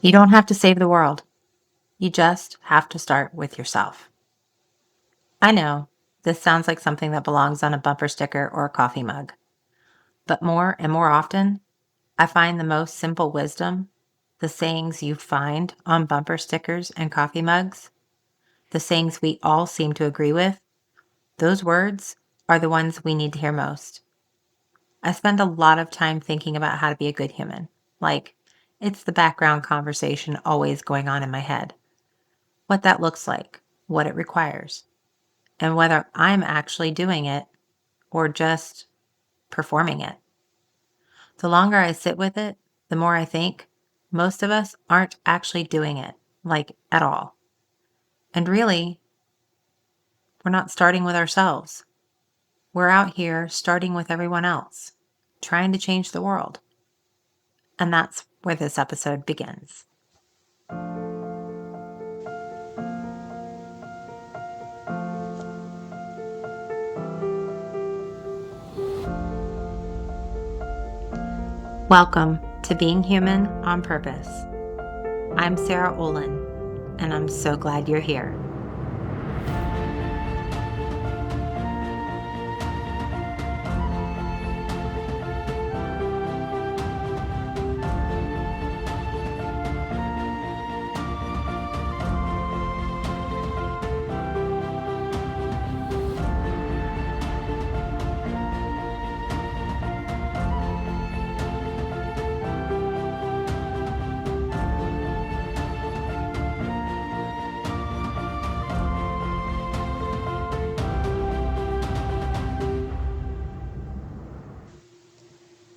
You don't have to save the world. You just have to start with yourself. I know this sounds like something that belongs on a bumper sticker or a coffee mug, but more and more often, I find the most simple wisdom, the sayings you find on bumper stickers and coffee mugs, the sayings we all seem to agree with, those words are the ones we need to hear most. I spend a lot of time thinking about how to be a good human. Like, it's the background conversation always going on in my head. What that looks like, what it requires, and whether I'm actually doing it or just performing it. The longer I sit with it, the more I think most of us aren't actually doing it, like at all. And really, we're not starting with ourselves. We're out here starting with everyone else, trying to change the world. And that's where this episode begins. Welcome to Being Human on Purpose. I'm Sara Olin, and I'm so glad you're here.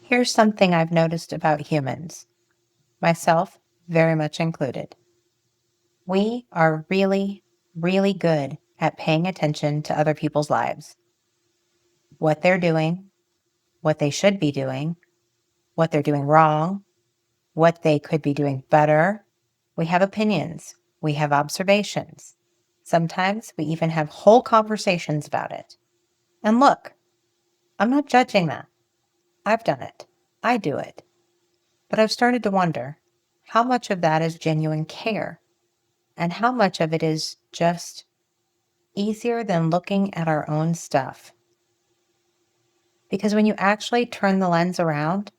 Here's something I've noticed about humans, myself very much included. We are really, really good at paying attention to other people's lives, what they're doing, what they should be doing, what they're doing wrong, what they could be doing better. We have opinions, we have observations. Sometimes we even have whole conversations about it. And look, I'm not judging that. I've done it. I do it. But I've started to wonder how much of that is genuine care and how much of it is just easier than looking at our own stuff. Because when you actually turn the lens around,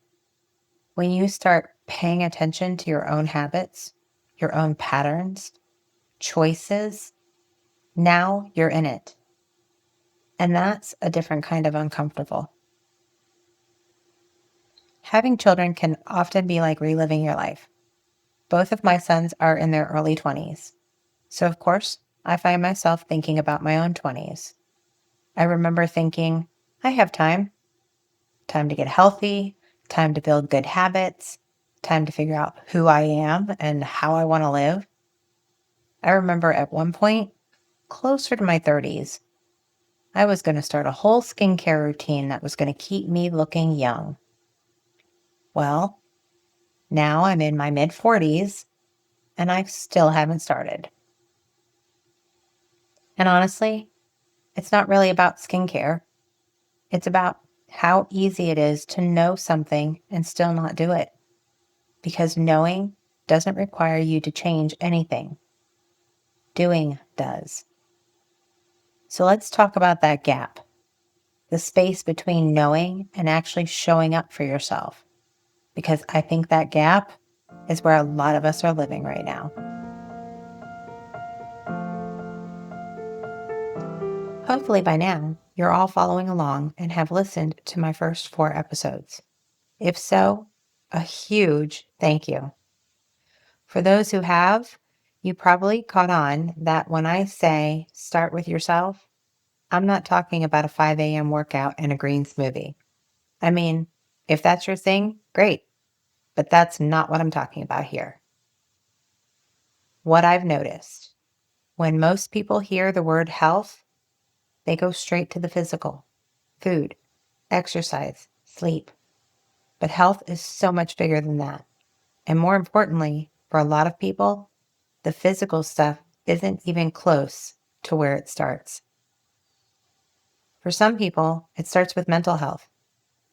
when you start paying attention to your own habits, your own patterns, choices, now you're in it. And that's a different kind of uncomfortable. Having children can often be like reliving your life. Both of my sons are in their early 20s. So, of course, I find myself thinking about my own 20s. I remember thinking, I have time to get healthy, time to build good habits, time to figure out who I am and how I want to live. I remember at one point, closer to my 30s, I was going to start a whole skincare routine that was going to keep me looking young. Well, now I'm in my mid 40s and I still haven't started. And honestly, it's not really about skincare. It's about how easy it is to know something and still not do it. Because knowing doesn't require you to change anything. Doing does. So let's talk about that gap, the space between knowing and actually showing up for yourself. Because I think that gap is where a lot of us are living right now. Hopefully by now, you're all following along and have listened to my first 4 episodes. If so, a huge thank you. For those who have, you probably caught on that when I say start with yourself, I'm not talking about a 5 a.m. workout and a green smoothie. I mean, if that's your thing, great, but that's not what I'm talking about here. What I've noticed, when most people hear the word health, they go straight to the physical, food, exercise, sleep. But health is so much bigger than that. And more importantly, for a lot of people, the physical stuff isn't even close to where it starts. For some people, it starts with mental health,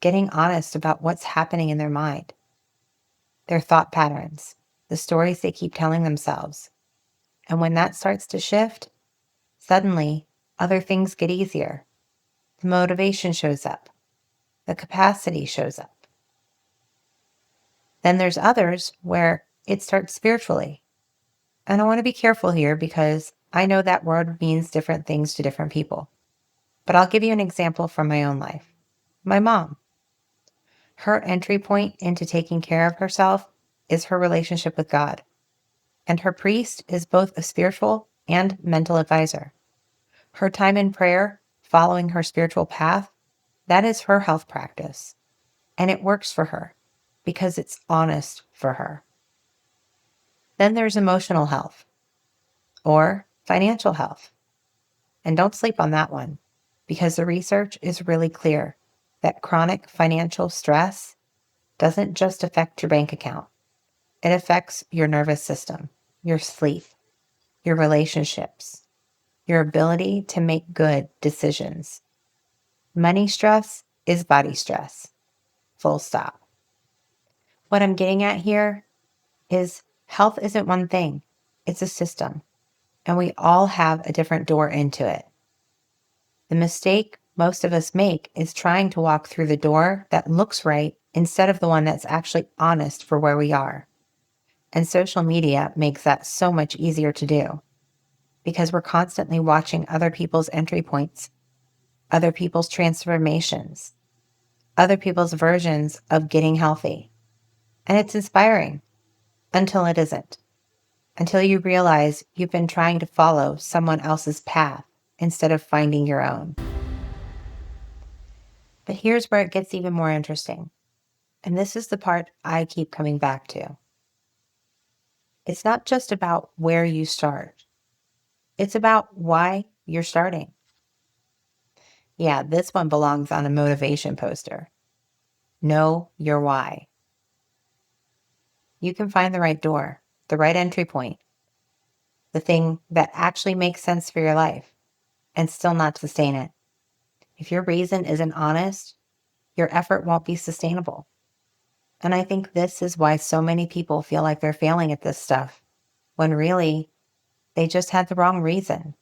getting honest about what's happening in their mind, their thought patterns, the stories they keep telling themselves. And when that starts to shift, suddenly other things get easier. The motivation shows up. The capacity shows up. Then there's others where it starts spiritually. And I want to be careful here because I know that word means different things to different people. But I'll give you an example from my own life. My mom. Her entry point into taking care of herself is her relationship with God. And her priest is both a spiritual and mental advisor. Her time in prayer, following her spiritual path, that is her health practice. And it works for her because it's honest for her. Then there's emotional health or financial health. And don't sleep on that one because the research is really clear that chronic financial stress doesn't just affect your bank account. It affects your nervous system, your sleep, your relationships, your ability to make good decisions. Money stress is body stress. Full stop. What I'm getting at here is health isn't one thing. It's a system. And we all have a different door into it. The mistake most of us make is trying to walk through the door that looks right instead of the one that's actually honest for where we are. And social media makes that so much easier to do because we're constantly watching other people's entry points, other people's transformations, other people's versions of getting healthy. And it's inspiring until it isn't, until you realize you've been trying to follow someone else's path instead of finding your own. But here's where it gets even more interesting. And this is the part I keep coming back to. It's not just about where you start. It's about why you're starting. Yeah, this one belongs on a motivation poster. Know your why. You can find the right door, the right entry point, the thing that actually makes sense for your life, and still not sustain it. If your reason isn't honest, your effort won't be sustainable. And I think this is why so many people feel like they're failing at this stuff, when really, they just had the wrong reason.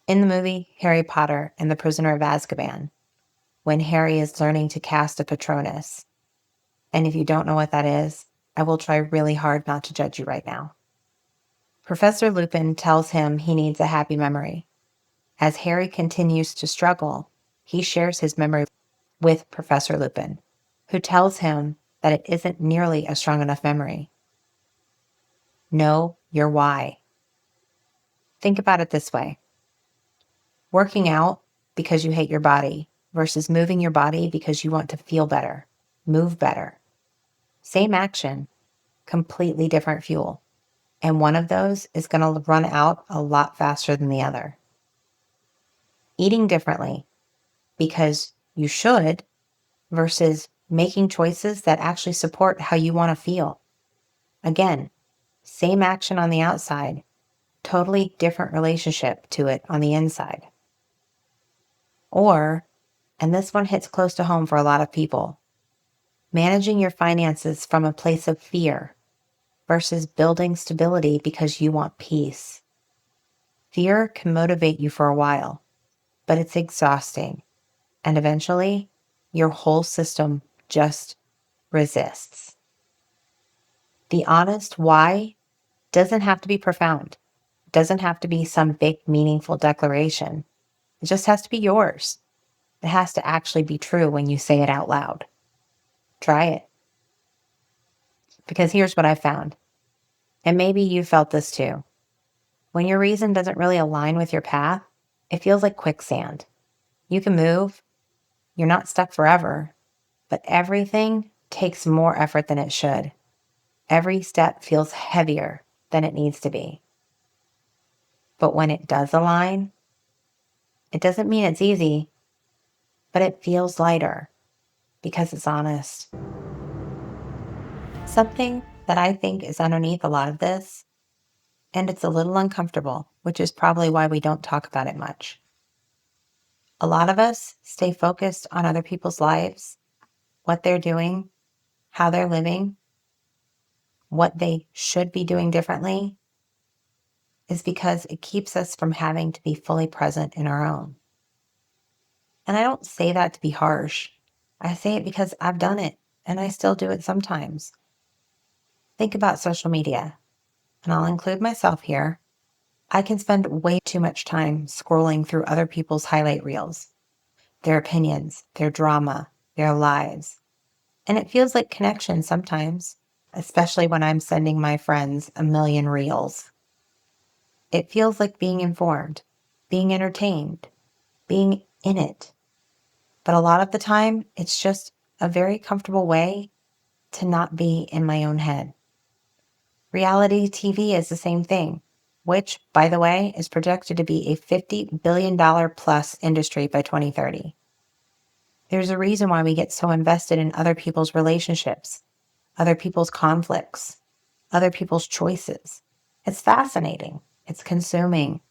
In the movie Harry Potter and the Prisoner of Azkaban, when Harry is learning to cast a Patronus, and if you don't know what that is, I will try really hard not to judge you right now. Professor Lupin tells him he needs a happy memory. As Harry continues to struggle, he shares his memory with Professor Lupin, who tells him that it isn't nearly a strong enough memory. Know your why. Think about it this way. Working out because you hate your body versus moving your body because you want to feel better, move better. Same action, completely different fuel. And one of those is going to run out a lot faster than the other. Eating differently because you should versus making choices that actually support how you want to feel. Again, same action on the outside, totally different relationship to it on the inside. Or, and this one hits close to home for a lot of people, managing your finances from a place of fear versus building stability because you want peace. Fear can motivate you for a while, but it's exhausting. And eventually, your whole system just resists. The honest why doesn't have to be profound. It doesn't have to be some big, meaningful declaration. It just has to be yours. It has to actually be true when you say it out loud. Try it. Because here's what I found. And maybe you felt this too. When your reason doesn't really align with your path, it feels like quicksand. You can move. You're not stuck forever. But everything takes more effort than it should. Every step feels heavier than it needs to be. But when it does align, it doesn't mean it's easy, but it feels lighter because it's honest. Something that I think is underneath a lot of this, and it's a little uncomfortable, which is probably why we don't talk about it much. A lot of us stay focused on other people's lives, what they're doing, how they're living, what they should be doing differently is because it keeps us from having to be fully present in our own. And I don't say that to be harsh. I say it because I've done it and I still do it sometimes. Think about social media, and I'll include myself here. I can spend way too much time scrolling through other people's highlight reels, their opinions, their drama, their lives. And it feels like connection sometimes, especially when I'm sending my friends a million reels. It feels like being informed, being entertained, being in it. But a lot of the time, it's just a very comfortable way to not be in my own head. Reality TV is the same thing, which, by the way, is projected to be a $50 billion plus industry by 2030. There's a reason why we get so invested in other people's relationships, other people's conflicts, other people's choices. It's fascinating, it's consuming,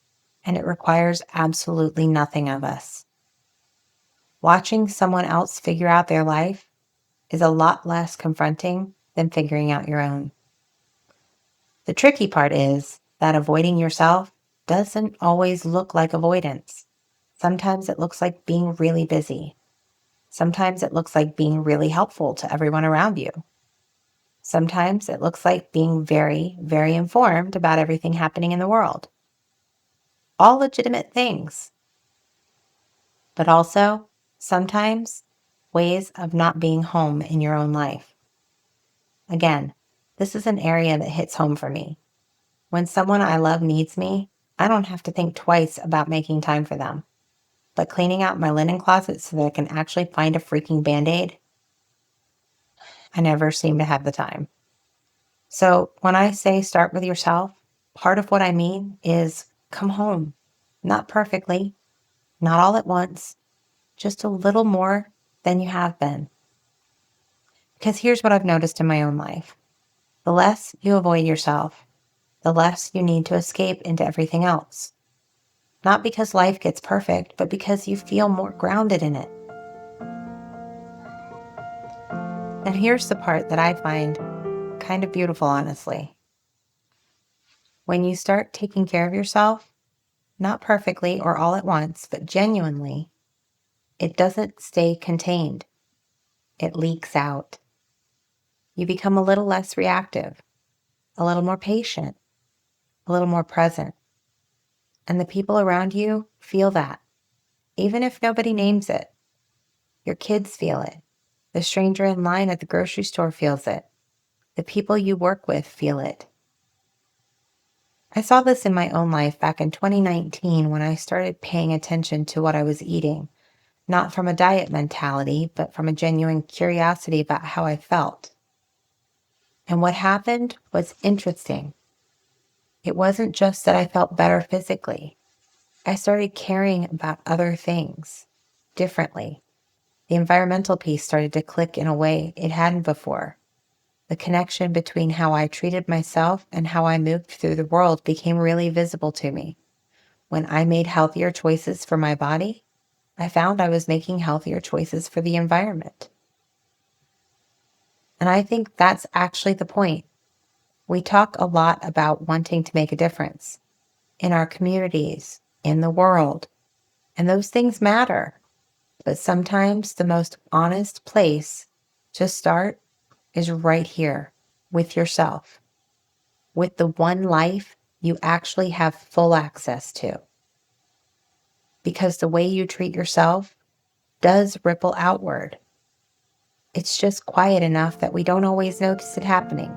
and it requires absolutely nothing of us. Watching someone else figure out their life is a lot less confronting than figuring out your own. The tricky part is that avoiding yourself doesn't always look like avoidance. Sometimes it looks like being really busy. Sometimes it looks like being really helpful to everyone around you. Sometimes it looks like being very, very informed about everything happening in the world. All legitimate things. But also, sometimes, ways of not being home in your own life. Again, this is an area that hits home for me. When someone I love needs me, I don't have to think twice about making time for them. But cleaning out my linen closet so that I can actually find a freaking Band-Aid, I never seem to have the time. So when I say start with yourself, part of what I mean is come home. Not perfectly, not all at once, just a little more than you have been. Because here's what I've noticed in my own life. The less you avoid yourself, the less you need to escape into everything else. Not because life gets perfect, but because you feel more grounded in it. And here's the part that I find kind of beautiful, honestly. When you start taking care of yourself, not perfectly or all at once, but genuinely, it doesn't stay contained. It leaks out. You become a little less reactive, a little more patient, a little more present. And the people around you feel that, even if nobody names it. Your kids feel it. The stranger in line at the grocery store feels it. The people you work with feel it. I saw this in my own life back in 2019 when I started paying attention to what I was eating, not from a diet mentality, but from a genuine curiosity about how I felt. And what happened was interesting. It wasn't just that I felt better physically. I started caring about other things differently. The environmental piece started to click in a way it hadn't before. The connection between how I treated myself and how I moved through the world became really visible to me. When I made healthier choices for my body, I found I was making healthier choices for the environment. And I think that's actually the point. We talk a lot about wanting to make a difference in our communities, in the world, and those things matter. But sometimes the most honest place to start is right here with yourself, with the one life you actually have full access to. Because the way you treat yourself does ripple outward. It's just quiet enough that we don't always notice it happening.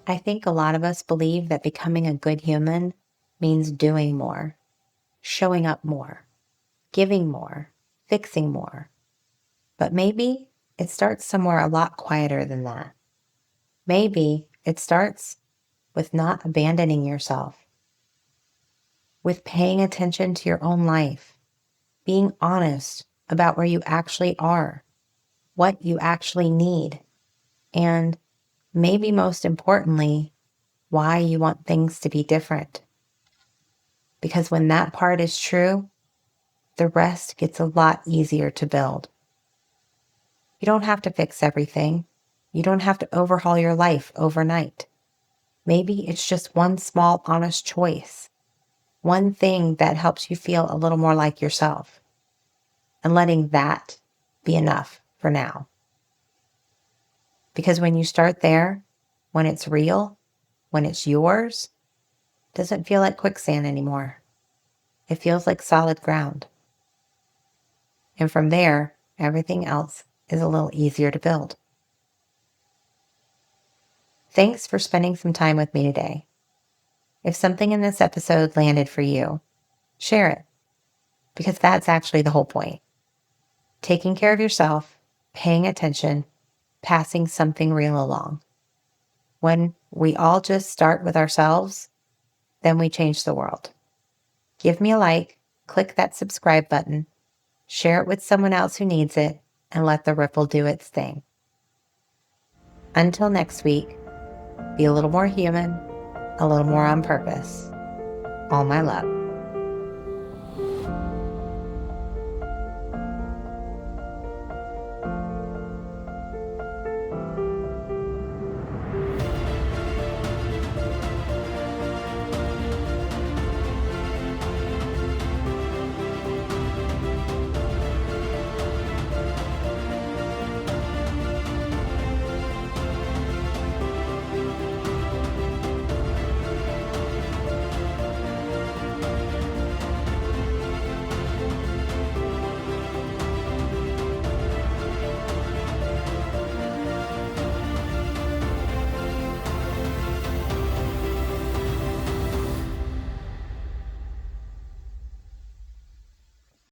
I think a lot of us believe that becoming a good human means doing more, showing up more, giving more, fixing more. But maybe it starts somewhere a lot quieter than that. Maybe it starts with not abandoning yourself, with paying attention to your own life, being honest about where you actually are, what you actually need, and maybe most importantly, why you want things to be different. Because when that part is true, the rest gets a lot easier to build. You don't have to fix everything. You don't have to overhaul your life overnight. Maybe it's just one small, honest choice, one thing that helps you feel a little more like yourself, and letting that be enough for now. Because when you start there, when it's real, when it's yours, it doesn't feel like quicksand anymore. It feels like solid ground. And from there, everything else is a little easier to build. Thanks for spending some time with me today. If something in this episode landed for you, share it, because that's actually the whole point. Taking care of yourself, paying attention, passing something real along. When we all just start with ourselves, then we change the world. Give me a like, click that subscribe button, share it with someone else who needs it, and let the ripple do its thing. Until next week, be a little more human, a little more on purpose. All my love.